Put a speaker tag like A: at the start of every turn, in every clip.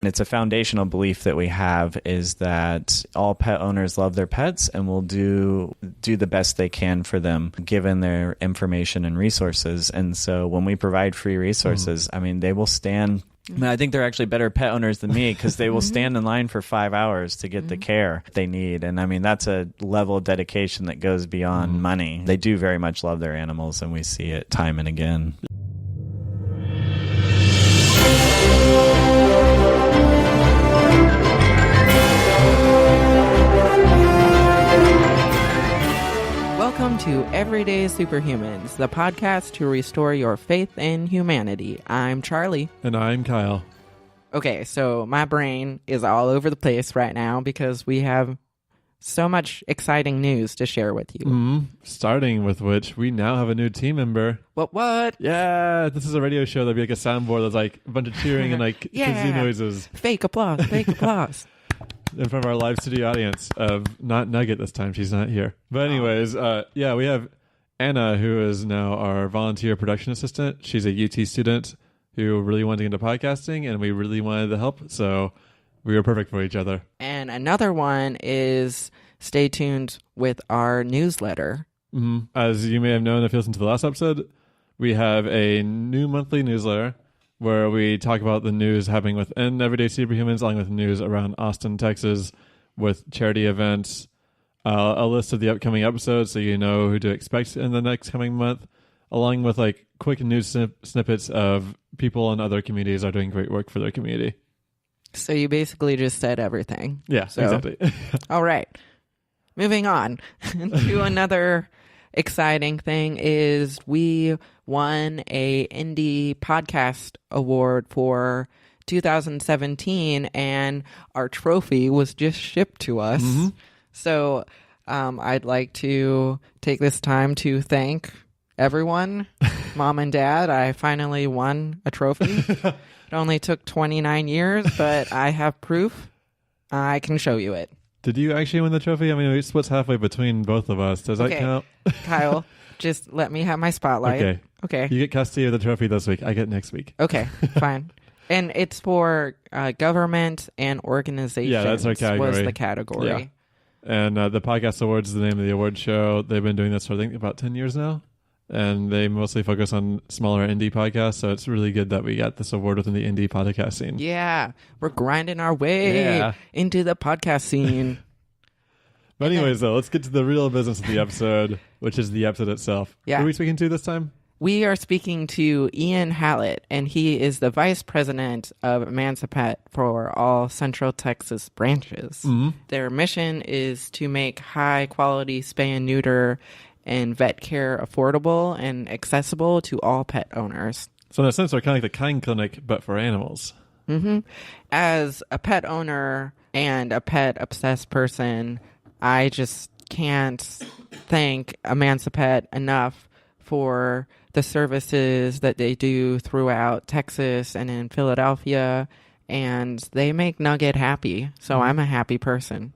A: It's a foundational belief that we have is that all pet owners love their pets and will do the best they can for them given their information and resources. And so when we provide free resources, I mean, they will stand. I think they're actually better pet owners than me because they will stand in line for 5 hours to get the care they need. And I mean, that's a level of dedication that goes beyond money. They do very much love their animals, and we see it time and again.
B: Welcome to Everyday Superhumans, the podcast to restore your faith in humanity. I'm Charlie.
C: And I'm Kyle.
B: Okay, so my brain is all over the place right now because we have so much exciting news to share with you.
C: Starting with which, we now have a new team member.
B: What?
C: Yeah, this is a radio show. There'll be like a soundboard that's like a bunch of cheering and like kazoo noises.
B: Fake applause, fake applause.
C: In front of our live studio audience of not Nugget this time. She's not here. But anyways, we have Anna, who is now our volunteer production assistant. She's a UT student who really wanted to get into podcasting, and we really wanted the help, so we were perfect for each other.
B: And another one is stay tuned with our newsletter.
C: As you may have known if you listened to the last episode, we have a new monthly newsletter where we talk about the news happening within Everyday Superhumans, along with news around Austin, Texas, with charity events, a list of the upcoming episodes so you know who to expect in the next coming month, along with like quick news snippets of people in other communities are doing great work for their community.
B: So you basically just said everything.
C: Yeah, exactly.
B: All right. Moving on to another exciting thing is we won a indie podcast award for 2017, and our trophy was just shipped to us. So I'd like to take this time to thank everyone, Mom and Dad. I finally won a trophy. It only took 29 years, but I have proof. I can show you it.
C: Did you actually win the trophy? I mean, it splits halfway between both of us. Does that count?
B: Kyle, just let me have my spotlight. Okay.
C: You get custody of the trophy this week. I get next week.
B: Okay, fine. And it's for government and organizations.
C: Yeah, that's our category.
B: Was the category.
C: Yeah. And the Podcast Awards is the name of the award show. They've been doing this for, I think, about 10 years now. And they mostly focus on smaller indie podcasts. So it's really good that we got this award within the indie podcast scene.
B: Yeah, we're grinding our way into the podcast scene.
C: But anyways, though, let's get to the real business of the episode, which is the episode itself.
B: Yeah.
C: Who are we speaking to this time?
B: We are speaking to Ian Hallett, and he is the vice president of Emancipet for all Central Texas branches. Their mission is to make high-quality spay and neuter and vet care affordable and accessible to all pet owners.
C: So in a sense, they're kind of like the Kind Clinic, but for animals.
B: As a pet owner and a pet-obsessed person, I just can't thank Emancipet enough for the services that they do throughout Texas and in Philadelphia, and they make Nugget happy, so I'm a happy person.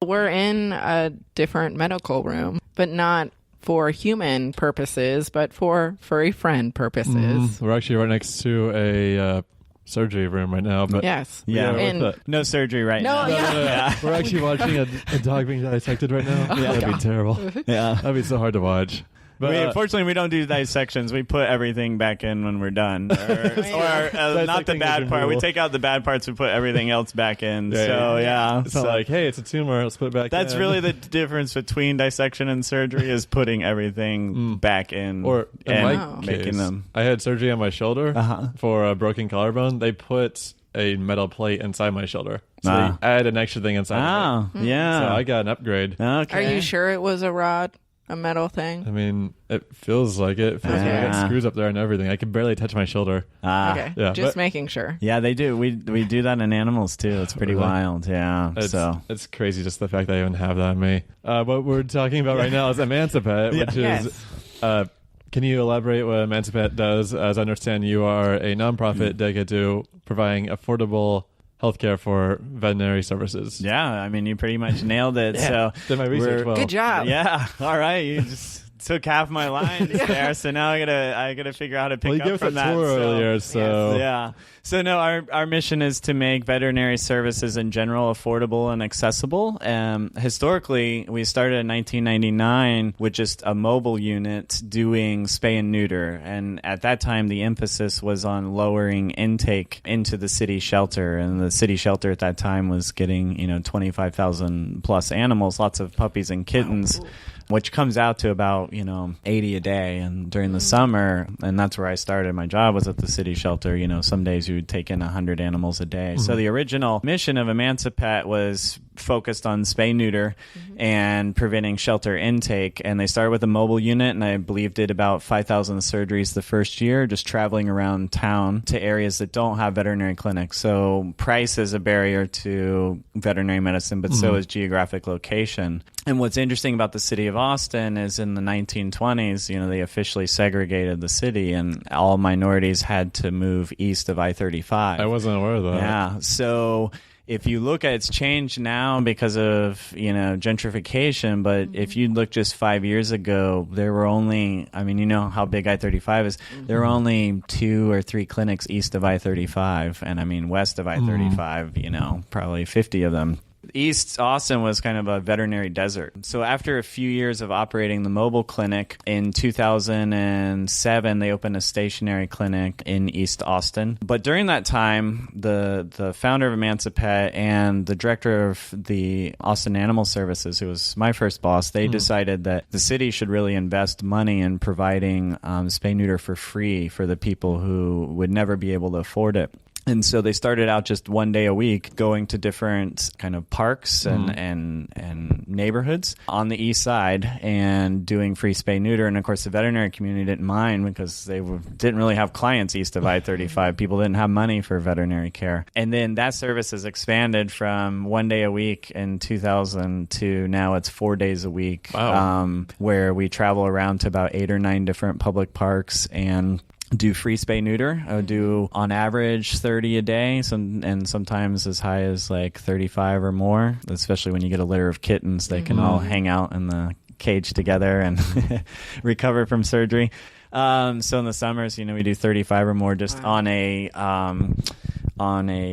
B: We're in a different medical room, but not for human purposes, but for furry friend purposes.
C: We're actually right next to a surgery room right now. But
B: yes.
A: Yeah.
B: And
A: no surgery right now.
B: No.
C: We're actually watching a dog being dissected right now. That'd be terrible.
A: Yeah.
C: That'd be so hard to watch. But
A: unfortunately, we don't do dissections. We put everything back in when we're done. Not the bad part. We take out the bad parts. We put everything else back in.
C: It's not like, hey, it's a tumor. Let's put it back in.
A: That's really the difference between dissection and surgery is putting everything back in.
C: Or in my
A: making
C: case,
A: them.
C: I had surgery on my shoulder for a broken collarbone. They put a metal plate inside my shoulder. So they add an extra thing inside.
A: Yeah.
C: So I got an upgrade.
A: Okay.
B: Are you sure it was a rod? A metal thing?
C: I mean, it feels like it. It feels like I got screws up there and everything. I can barely touch my shoulder.
B: Okay,
C: yeah,
B: just making sure.
A: Yeah, they do. We do that in animals too. It's pretty wild. Yeah,
C: it's crazy just the fact that I even have that on me. What we're talking about right now is Emancipet, which is. Can you elaborate what Emancipet does? As I understand, you are a nonprofit dedicated to providing affordable healthcare for veterinary services.
A: Yeah, I mean, you pretty much nailed it. So
C: did my research well.
B: Good job.
A: Yeah, all right. You just took half my lines there, so now I gotta figure out how to pick up from that.
C: Tour earlier, so
A: yeah. So no, our mission is to make veterinary services in general affordable and accessible. Historically, we started in 1999 with just a mobile unit doing spay and neuter, and at that time the emphasis was on lowering intake into the city shelter, and the city shelter at that time was getting 25,000 plus animals, lots of puppies and kittens. Wow. Which comes out to about 80 a day, and during the summer, and that's where I started. My job was at the city shelter. Some days you would take in 100 animals a day. So the original mission of Emancipet was focused on spay neuter and preventing shelter intake, and they started with a mobile unit, and I believe did about 5,000 surgeries the first year, just traveling around town to areas that don't have veterinary clinics. So price is a barrier to veterinary medicine, but so is geographic location. And what's interesting about the city of Austin is in the 1920s, they officially segregated the city, and all minorities had to move east of I-35.
C: I wasn't aware of that.
A: Yeah. So if you look at, it's changed now because of, gentrification, but if you look just 5 years ago, there were only, how big I-35 is, there were only 2 or 3 clinics east of I-35, and west of I-35, probably 50 of them. East Austin was kind of a veterinary desert. So after a few years of operating the mobile clinic, in 2007, they opened a stationary clinic in East Austin. But during that time, the founder of Emancipet and the director of the Austin Animal Services, who was my first boss, they decided that the city should really invest money in providing spay-neuter for free for the people who would never be able to afford it. And so they started out just one day a week going to different kind of parks and neighborhoods on the east side and doing free spay neuter. And of course, the veterinary community didn't mind because they didn't really have clients east of I-35. People didn't have money for veterinary care. And then that service has expanded from one day a week in 2000 to now it's 4 days a week.
C: Wow.
A: Where we travel around to about 8 or 9 different public parks and do free spay neuter. I would do on average 30 a day, and sometimes as high as like 35 or more, especially when you get a litter of kittens. They can all hang out in the cage together and recover from surgery. So in the summers, we do 35 or more just on a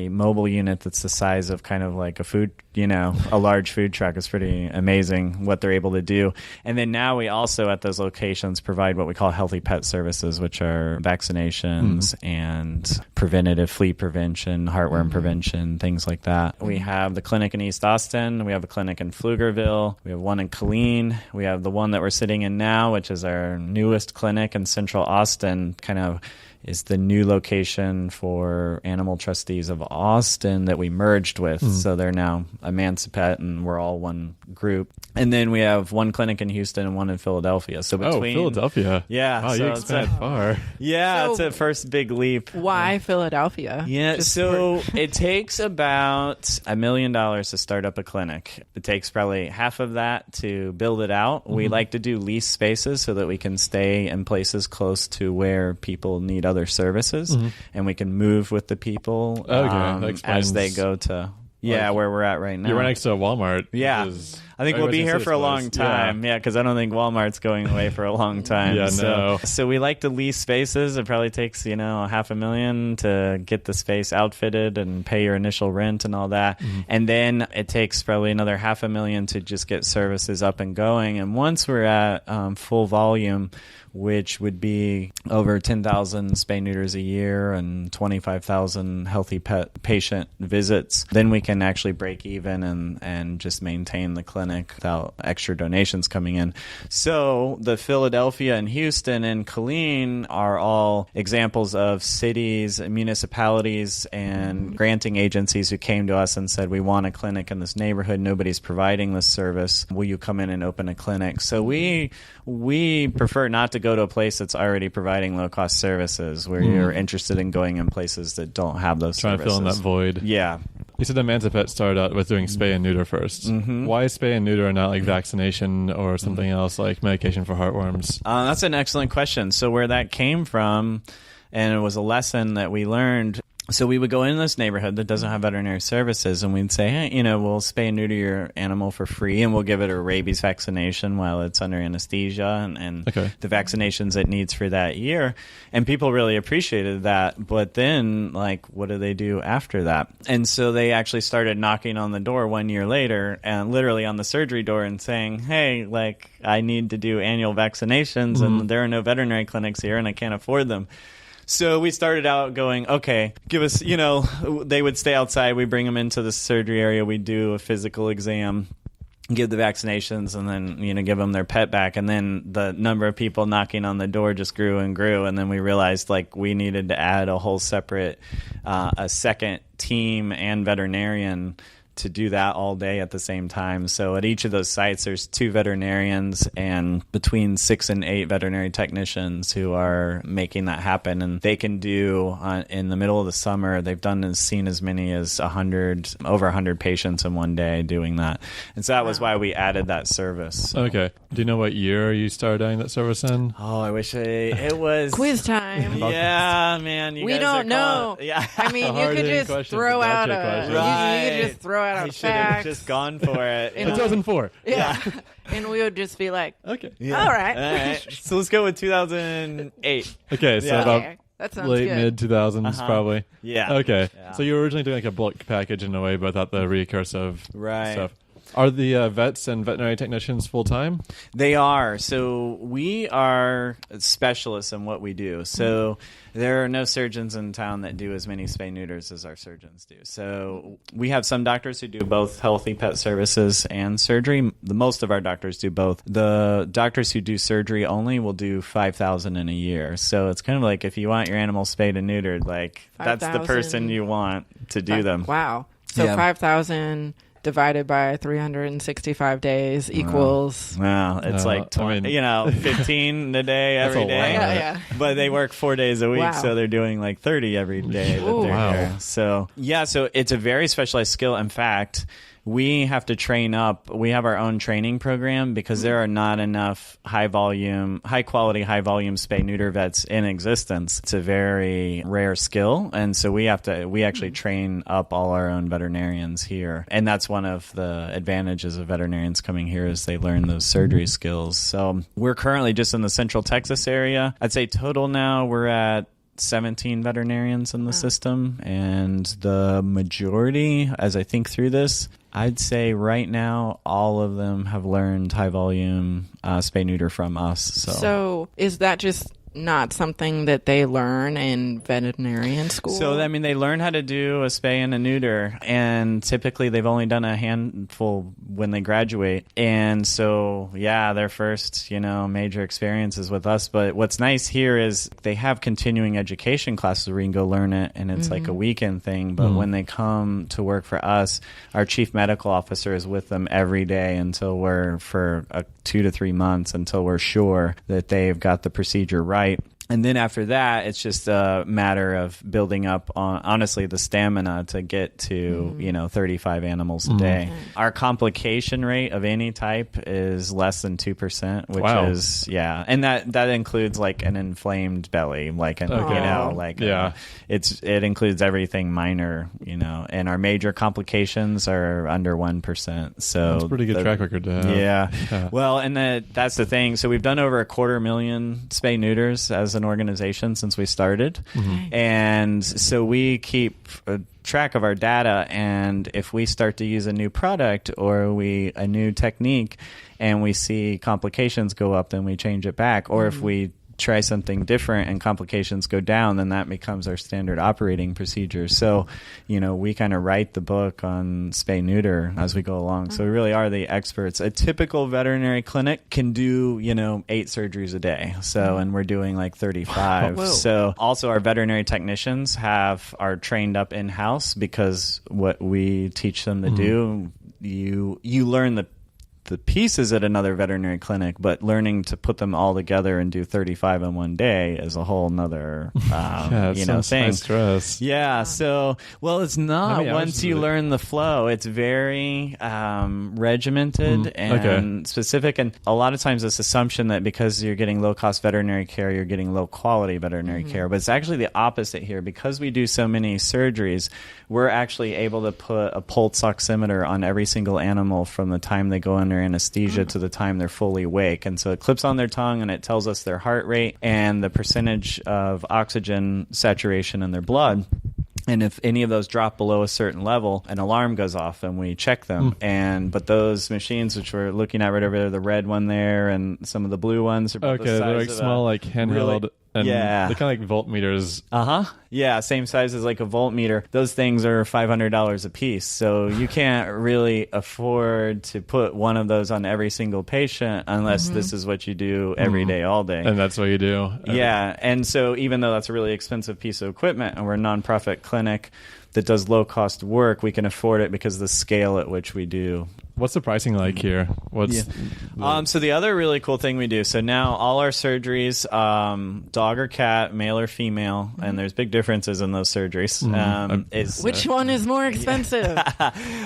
A: mobile unit that's the size of kind of like a food, a large food truck. Is pretty amazing what they're able to do. And then now we also at those locations provide what we call healthy pet services, which are vaccinations and preventative flea prevention, heartworm prevention, things like that. We have the clinic in East Austin. We have a clinic in Pflugerville. We have one in Killeen. We have the one that we're sitting in now, which is our newest clinic in Central Austin, kind of is the new location for Animal Trustees of Austin that we merged with. So they're now Emancipet, and we're all one group. And then we have one clinic in Houston and one in Philadelphia. So between
C: Philadelphia.
A: Yeah.
C: Oh, so you expand far.
A: Yeah, it's a first big leap.
B: Why Philadelphia?
A: Yeah, it takes about $1 million to start up a clinic. It takes probably half of that to build it out. We like to do lease spaces so that we can stay in places close to where people need other services, and we can move with the people as they go to where we're at right now.
C: You're right next to a Walmart.
A: Yeah. I think we'll be here for a long time. Yeah, because I don't think Walmart's going away for a long time. So we like to lease spaces. It probably takes, $500,000 to get the space outfitted and pay your initial rent and all that. And then it takes probably another $500,000 to just get services up and going. And once we're at full volume, which would be over 10,000 spay neuters a year and 25,000 healthy pet patient visits, then we can actually break even and just maintain the clinic without extra donations coming in. So the Philadelphia and Houston and Killeen are all examples of cities, municipalities, and granting agencies who came to us and said, we want a clinic in this neighborhood. Nobody's providing this service. Will you come in and open a clinic? So we prefer not to go to a place that's already providing low-cost services where you're interested in going in places that don't have those services.
C: Trying to fill in that void.
A: Yeah.
C: You said Emancipet started out with doing spay and neuter first. Why spay and neuter and not like vaccination or something else like medication for heartworms?
A: That's an excellent question. So where that came from, and it was a lesson that we learned, So we would go in this neighborhood that doesn't have veterinary services, and we'd say, hey, we'll spay and neuter your animal for free, and we'll give it a rabies vaccination while it's under anesthesia and the vaccinations it needs for that year. And people really appreciated that. But then, what do they do after that? And so they actually started knocking on the door 1 year later, and literally on the surgery door, and saying, hey, I need to do annual vaccinations, and there are no veterinary clinics here, and I can't afford them. So we started out going, okay, give us, they would stay outside. We bring them into the surgery area. We do a physical exam, give the vaccinations, and then, give them their pet back. And then the number of people knocking on the door just grew and grew. And then we realized, we needed to add a whole separate, a second team and veterinarian to do that all day at the same time. So at each of those sites, there's 2 veterinarians and between 6 and 8 veterinary technicians who are making that happen. And they can do, in the middle of the summer, they've seen as many as over 100 patients in one day doing that. And so that was why we added that service.
C: Okay. Do you know what year you started doing that service in?
A: Oh, I wish it was...
B: Quiz time.
A: Yeah, man.
B: We don't know.
A: Yeah.
B: I mean, you could just throw out you could just throw out
A: I
B: a
A: should have
B: fact.
A: just gone for it.
C: 2004.
B: Yeah. And we would just be like,
C: Okay.
A: Yeah.
B: all right.
A: So let's go with 2008.
C: Okay, so
A: Yeah.
C: about
B: Okay, that sounds
C: late,
B: good.
C: mid-2000s probably.
A: Yeah.
C: Okay.
A: Yeah.
C: So you were originally doing a bulk package in a way, but without the recursive
A: Right.
C: stuff. Are the vets and veterinary technicians full-time?
A: They are. So we are specialists in what we do. So there are no surgeons in town that do as many spay neuters as our surgeons do. So we have some doctors who do both healthy pet services and surgery. Most of our doctors do both. The doctors who do surgery only will do 5,000 in a year. So it's kind of like if you want your animal spayed and neutered, that's the
B: 5,000.
A: person you want to do them.
B: Wow. So
A: Yeah.
B: 5,000 divided by 365 days equals...
A: Wow, it's 15 a day every
C: That's a
A: day.
C: lot.
B: Yeah.
A: But they work 4 days a week,
B: Wow.
A: so they're doing 30 every day that
B: Ooh.
A: they're
C: Wow.
A: here. So it's a very specialized skill. In fact, we have to train up. We have our own training program because there are not enough high quality spay neuter vets in existence. It's a very rare skill, and so we actually train up all our own veterinarians here, and that's one of the advantages of veterinarians coming here is they learn those surgery skills. So we're currently just in the Central Texas area. I'd say total now we're at 17 veterinarians in the system, and the majority, as I think through this, I'd say right now all of them have learned high volume spay neuter from us.
B: So is that just not something that they learn in veterinarian school?
A: So, they learn how to do a spay and a neuter, and typically they've only done a handful when they graduate. And so, their first, major experience is with us. But what's nice here is they have continuing education classes where you can go learn it, and it's like a weekend thing. But when they come to work for us, our chief medical officer is with them every day for 2 to 3 months until we're sure that they've got the procedure right. And then after that, it's just a matter of building up on, honestly, the stamina to get to, 35 animals a day. Our complication rate of any type is less than 2%, which is, and that includes an inflamed belly, it includes everything minor, and our major complications are under 1%. So
C: that's a pretty good track record to have.
A: Yeah. Well, and that's the thing. So we've done over 250,000 spay neuters as an organization since we started, and so we keep track of our data, and if we start to use a new product or a new technique and we see complications go up, then we change it back, or if we try something different and complications go down, then that becomes our standard operating procedure. So, we kind of write the book on spay neuter as we go along. So we really are the experts. A typical veterinary clinic can do, 8 surgeries a day. So, and we're doing 35.
B: Whoa.
A: So also our veterinary technicians are trained up in-house because what we teach them to do, you learn the the pieces at another veterinary clinic, but learning to put them all together and do 35 in one day is a whole nother thing.
C: Stress.
A: Yeah. So, well, it's not once you
C: learn.
A: learn the flow. It's very regimented and specific. And a lot of times this assumption that because you're getting low-cost veterinary care, you're getting low-quality veterinary care. But it's actually the opposite here. Because we do so many surgeries, we're actually able to put a pulse oximeter on every single animal from the time they go under anesthesia to the time they're fully awake. And so it clips on their tongue and it tells us their heart rate and the percentage of oxygen saturation in their blood. And if any of those drop below a certain level, an alarm goes off and we check them. But those machines, which we're looking at right over there, the red one there and some of the blue ones, are both the size
C: they're like
A: of
C: small, like handheld. And they're kind of like voltmeters.
A: Yeah, same size as like a voltmeter. Those things are $500 a piece. So you can't really afford to put one of those on every single patient unless this is what you do every day, all day.
C: And that's what you do.
A: Yeah. And so even though that's a really expensive piece of equipment and we're a nonprofit clinic that does low cost work, we can afford it because of the scale at which we do.
C: What's the pricing like here?
A: So the other really cool thing we do, so now all our surgeries, dog or cat, male or female, and there's big differences in those surgeries.
B: Which one is more expensive?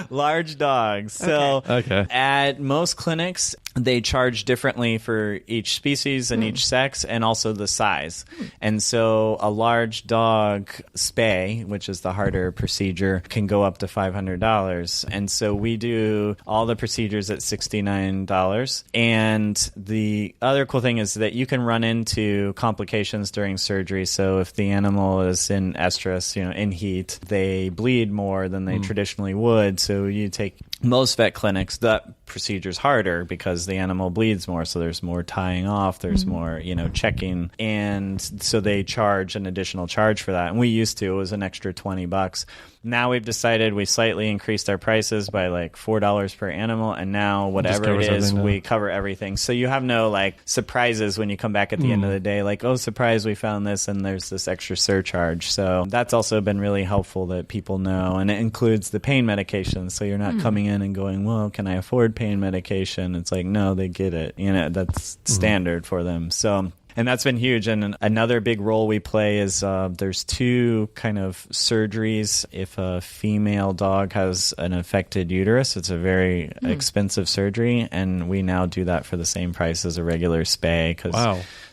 A: Large dogs. So at most clinics, they charge differently for each species and each sex and also the size. And so a large dog spay, which is the harder procedure, can go up to $500. And so we do all the procedures at $69. And the other cool thing is that you can run into complications during surgery. So if the animal is in estrus, in heat, they bleed more than they traditionally would. So you take most vet clinics, that procedure's harder because the animal bleeds more. So there's more tying off, there's more, checking. And so they charge an additional charge for that. And we used to, it was an extra $20. Now we've decided we slightly increased our prices by like $4 per animal. And now whatever it is, we cover everything. So you have no like surprises when you come back at the end of the day, like, oh, surprise, we found this and there's this extra surcharge. So that's also been really helpful that people know. And it includes the pain medication. So you're not coming in and going, well, can I afford pain medication? It's like, no, they get it. That's standard for them. So, and that's been huge. And another big role we play is there's two kind of surgeries. If a female dog has an affected uterus, it's a very expensive surgery. And we now do that for the same price as a regular spay.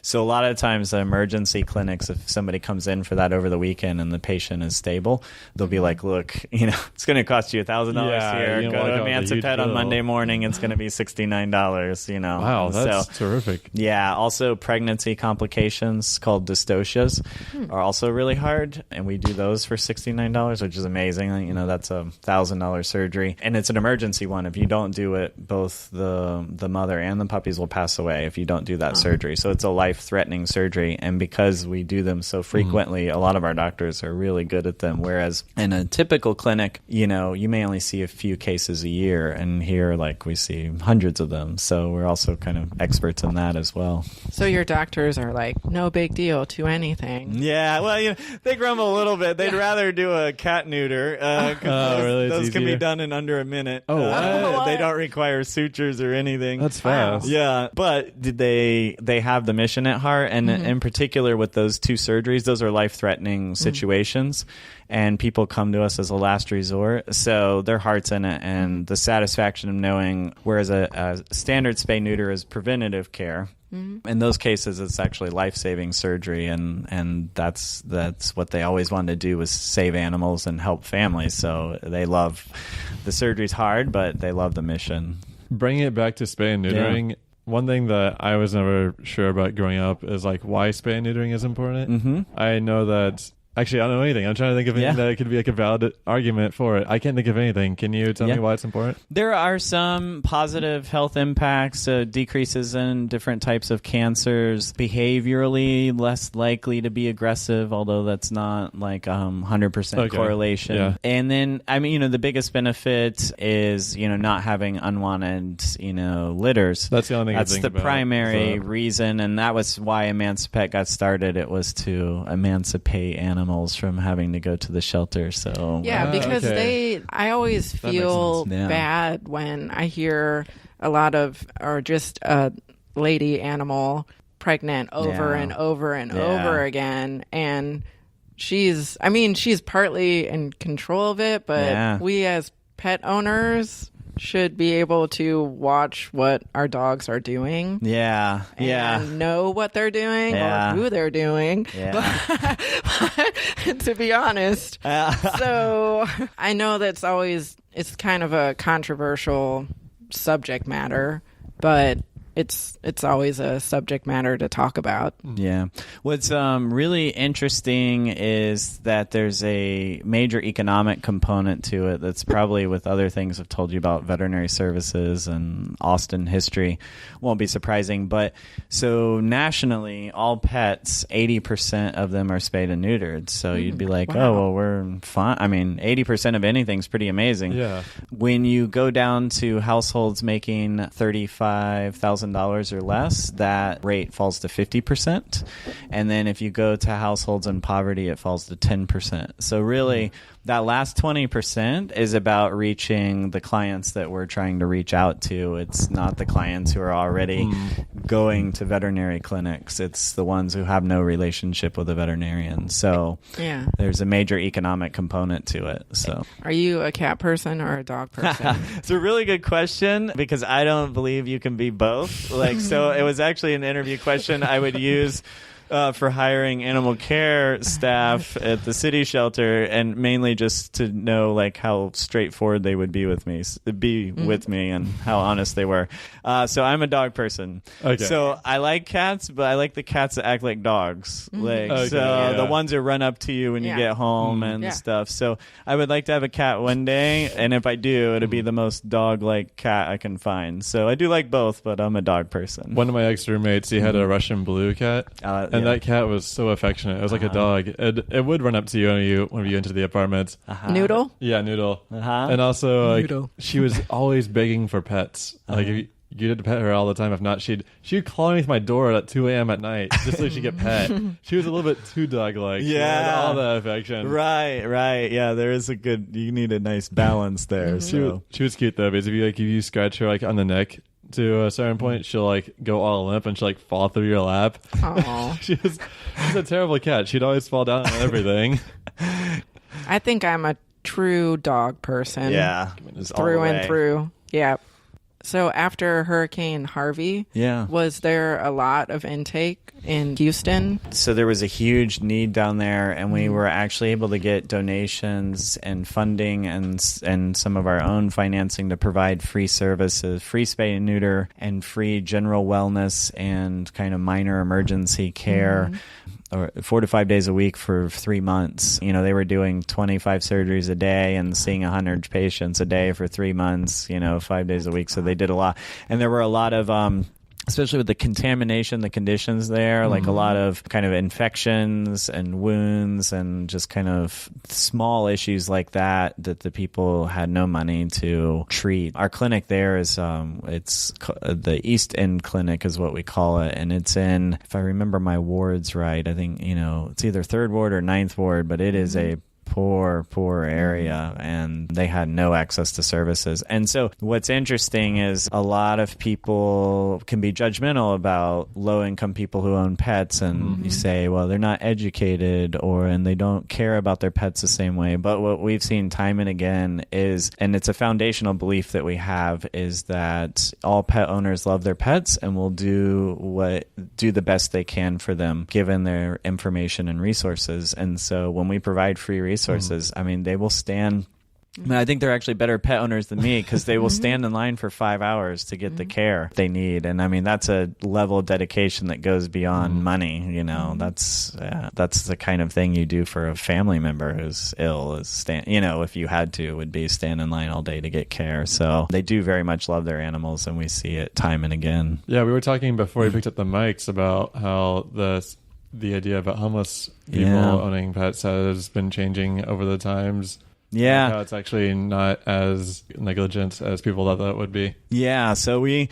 A: So a lot of times the emergency clinics, if somebody comes in for that over the weekend and the patient is stable, they'll be like, look, it's going to cost you $1,000 here. Go to Emancipet on Monday morning. It's going to be $69,
C: Wow, that's terrific.
A: Yeah. Also pregnancy complications called dystocias are also really hard. And we do those for $69, which is amazing. That's a $1,000 surgery. And it's an emergency one. If you don't do it, both the mother and the puppies will pass away if you don't do that surgery. So it's a life-threatening surgery. And because we do them so frequently, a lot of our doctors are really good at them. Whereas in a typical clinic, you may only see a few cases a year. And here, we see hundreds of them. So we're also kind of experts in that as well.
B: So your doctors are like, no big deal to anything.
A: Yeah, well, they grumble a little bit. They'd rather do a cat neuter. Those can be done in under a minute. They don't require sutures or anything.
C: That's fast.
A: Yeah, but they have the mission at heart, and in particular with those two surgeries, those are life-threatening situations. And people come to us as a last resort. So their heart's in it, and the satisfaction of knowing, whereas a standard spay neuter is preventative care. In those cases, it's actually life-saving surgery, and that's what they always wanted to do, was save animals and help families. So they love the surgery's hard, but they love the mission.
C: Bringing it back to spay and neutering, one thing that I was never sure about growing up is why spay and neutering is important. I know that. Actually, I don't know anything. I'm trying to think of anything that could be a valid argument for it. I can't think of anything. Can you tell me why it's important?
A: There are some positive health impacts, decreases in different types of cancers, behaviorally less likely to be aggressive, although that's not 100% correlation. Yeah. And then, the biggest benefit is, not having unwanted, litters.
C: That's the only thing
A: That's the primary reason, and that was why Emancipet got started. It was to emancipate animals from having to go to the shelter. So
B: because I always feel bad when I hear a lot of, or just a lady animal pregnant over and over and over again. And she's partly in control of it, but we as pet owners should be able to watch what our dogs are doing. And know what they're doing or who they're doing. But, to be honest. So I know it's kind of a controversial subject matter, but it's always a subject matter to talk about.
A: Yeah. What's really interesting is that there's a major economic component to it that's probably, with other things I've told you about veterinary services and Austin history, won't be surprising. But so nationally, all pets, 80% of them are spayed and neutered. So you'd be like, oh, well, we're fine. I mean, 80% of anything's pretty amazing.
C: Yeah.
A: When you go down to households making $35,000 or less, that rate falls to 50%. And then if you go to households in poverty, it falls to 10%. So really, that last 20% is about reaching the clients that we're trying to reach out to. It's not the clients who are already going to veterinary clinics. It's the ones who have no relationship with a veterinarian. So there's a major economic component to it. So,
B: are you a cat person or a dog person?
A: It's a really good question, because I don't believe you can be both. So it was actually an interview question I would use for hiring animal care staff at the city shelter, and mainly just to know how straightforward they would be with me, and how honest they were. So I'm a dog person.
C: Okay.
A: So I like cats, but I like the cats that act like dogs. The ones that run up to you when you get home and stuff. So I would like to have a cat one day, and if I do, it'll be the most dog-like cat I can find. So I do like both, but I'm a dog person.
C: One of my ex-roommates, he had a Russian blue cat. And that cat was so affectionate. It was like a dog. It would run up to you when you entered the apartment.
B: Noodle?
C: Yeah, Noodle. And also, she was always begging for pets. If you had to pet her all the time. If not, she'd call underneath my door at 2 a.m. at night just so she could pet. She was a little bit too dog-like. She had all that affection.
A: Right. Yeah, there is you need a nice balance there. So.
C: She was cute though, because if you scratch her on the neck to a certain point, she'll go all limp and she'll fall through your lap. She's a terrible cat. She'd always fall down on everything.
B: I think I'm a true dog person.
A: Yeah,
B: through and through. Yeah. So after Hurricane Harvey, was there a lot of intake in Houston?
A: So there was a huge need down there, and we were actually able to get donations and funding and some of our own financing to provide free services, free spay and neuter, and free general wellness and kind of minor emergency care. Or 4 to 5 days a week for 3 months. They were doing 25 surgeries a day and seeing 100 patients a day for 3 months, 5 days a week. So they did a lot. And there were a lot of especially with the contamination, the conditions there, a lot of kind of infections and wounds and just kind of small issues like that the people had no money to treat. Our clinic there is, it's the East End Clinic is what we call it. And it's in, if I remember my wards right, I think, it's either 3rd Ward or 9th Ward, but it is a poor area, and they had no access to services. And so what's interesting is a lot of people can be judgmental about low-income people who own pets, and you say, well, they're not educated and they don't care about their pets the same way. But what we've seen time and again is, and it's a foundational belief that we have, is that all pet owners love their pets and will do the best they can for them given their information and resources. And so when we provide free resources, they will stand. I think they're actually better pet owners than me, because they will stand in line for 5 hours to get the care they need. And that's a level of dedication that goes beyond money. That's the kind of thing you do for a family member who's ill, is stand, if you had to, would be stand in line all day to get care. So they do very much love their animals, and we see it time and again.
C: Yeah, we were talking before we picked up the mics about how the idea about homeless people owning pets has been changing over the times.
A: Yeah.
C: Like how it's actually not as negligent as people thought that would be.
A: Yeah, so we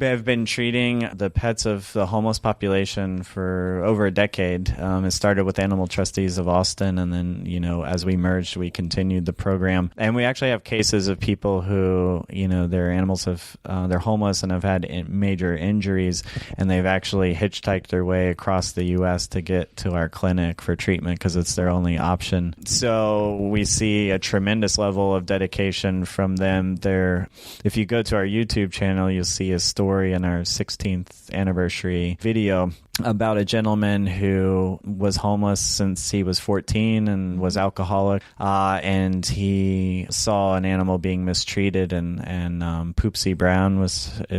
A: have been treating the pets of the homeless population for over a decade. It started with Animal Trustees of Austin, and then, as we merged, we continued the program. And we actually have cases of people who, their animals they're homeless and have had major injuries, and they've actually hitchhiked their way across the U.S. to get to our clinic for treatment because it's their only option. So we see a tremendous level of dedication from them. If you go to our YouTube channel, you'll see a story in our 16th anniversary video about a gentleman who was homeless since he was 14 and was alcoholic, and he saw an animal being mistreated, and Poopsie Brown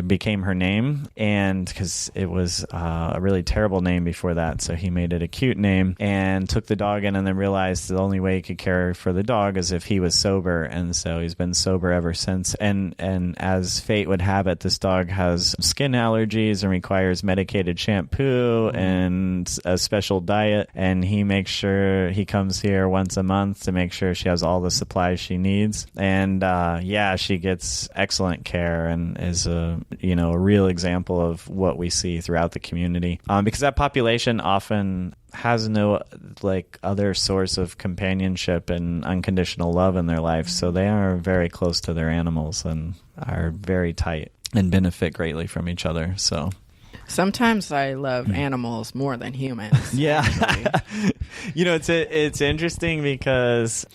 A: became her name, and because it was a really terrible name before that, so he made it a cute name and took the dog in, and then realized the only way he could care for the dog is if he was sober, and so he's been sober ever since. And as fate would have it, this dog has skin allergies and requires medicated shampoo and a special diet, and he makes sure he comes here once a month to make sure she has all the supplies she needs. And she gets excellent care and is a real example of what we see throughout the community, because that population often has no other source of companionship and unconditional love in their life, so they are very close to their animals and are very tight and benefit greatly from each other. So
B: sometimes I love animals more than humans.
A: Yeah. It's interesting because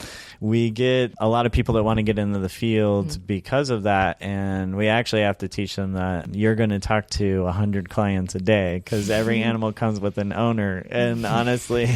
A: we get a lot of people that want to get into the field because of that, and we actually have to teach them that you're going to talk to 100 clients a day because every animal comes with an owner, and honestly,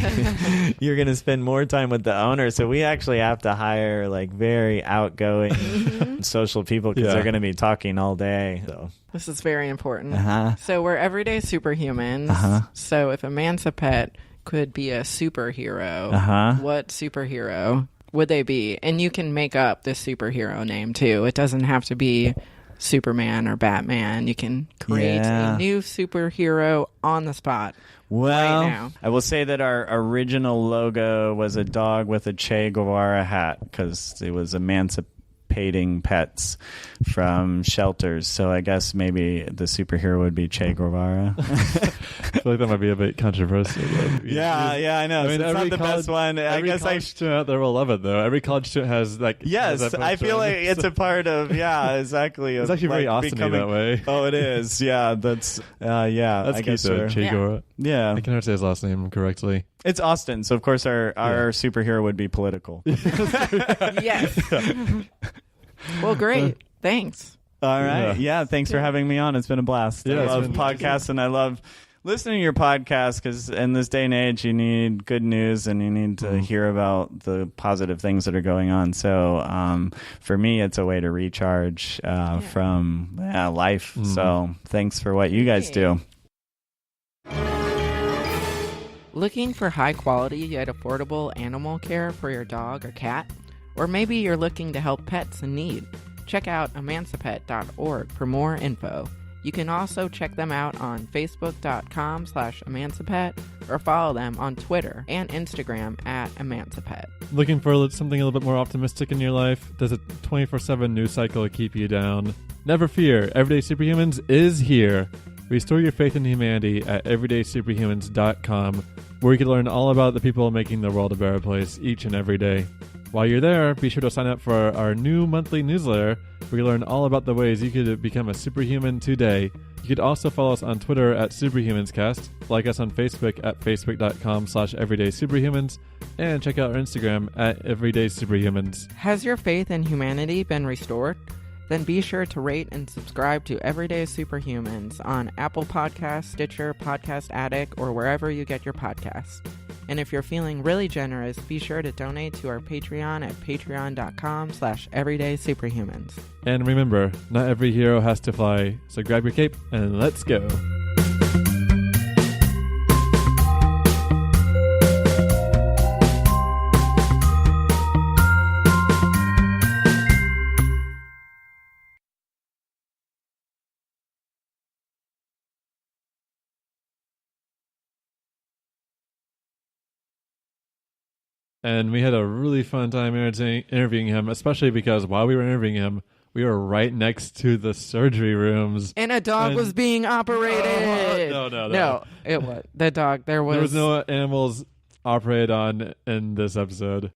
A: you're going to spend more time with the owner, so we actually have to hire very outgoing social people because they're going to be talking all day. So
B: this is very important. So we're everyday superhumans. So if Emancipet could be a superhero, what superhero would they be? And you can make up this superhero name too. It doesn't have to be Superman or Batman. You can create a new superhero on the spot.
A: Well,
B: right now.
A: I will say that our original logo was a dog with a Che Guevara hat because it was emancipating pets from shelters. So I guess maybe the superhero would be Che Guevara.
C: I feel like that might be a bit controversial.
A: Yeah, I know. I mean, so it's not the best one. I guess
C: college student out there will love it, though. Every college student has
A: yes, I feel like it's a part of exactly.
C: It's actually very Austin that way.
A: Oh, it is. Yeah, that's
C: that's
A: I
C: cute
A: guess
C: though. Che Guevara.
A: Yeah,
C: I can never say his last name correctly.
A: It's Austin, so of course our superhero would be political.
B: Yes. Well, great. Thanks.
A: All right. Yeah, thanks for having me on. It's been a blast. I love podcasts, and I love listening to your podcast because in this day and age, you need good news and you need to hear about the positive things that are going on. So for me, it's a way to recharge from life. So thanks for what you guys do.
B: Looking for high quality yet affordable animal care for your dog or cat? Or maybe you're looking to help pets in need. Check out emancipet.org for more info. You can also check them out on facebook.com/emancipet or follow them on Twitter and Instagram @emancipet.
C: Looking for something a little bit more optimistic in your life? Does a 24/7 news cycle keep you down? Never fear, Everyday Superhumans is here. Restore your faith in humanity at everydaysuperhumans.com, where you can learn all about the people making the world a better place each and every day. While you're there, be sure to sign up for our new monthly newsletter, where you learn all about the ways you could become a superhuman today. You could also follow us on Twitter @SuperhumansCast, like us on Facebook at facebook.com/everydaysuperhumans, and check out our Instagram @everydaysuperhumans.
B: Has your faith in humanity been restored? Then be sure to rate and subscribe to Everyday Superhumans on Apple Podcasts, Stitcher, Podcast Addict, or wherever you get your podcasts. And if you're feeling really generous, be sure to donate to our Patreon at patreon.com/everydaysuperhumans.
C: And remember, not every hero has to fly, so grab your cape and let's go. And we had a really fun time interviewing him, especially because while we were interviewing him, we were right next to the surgery rooms.
B: And a dog was being operated.
C: No.
B: It was. The dog, there was
C: no animals operated on in this episode.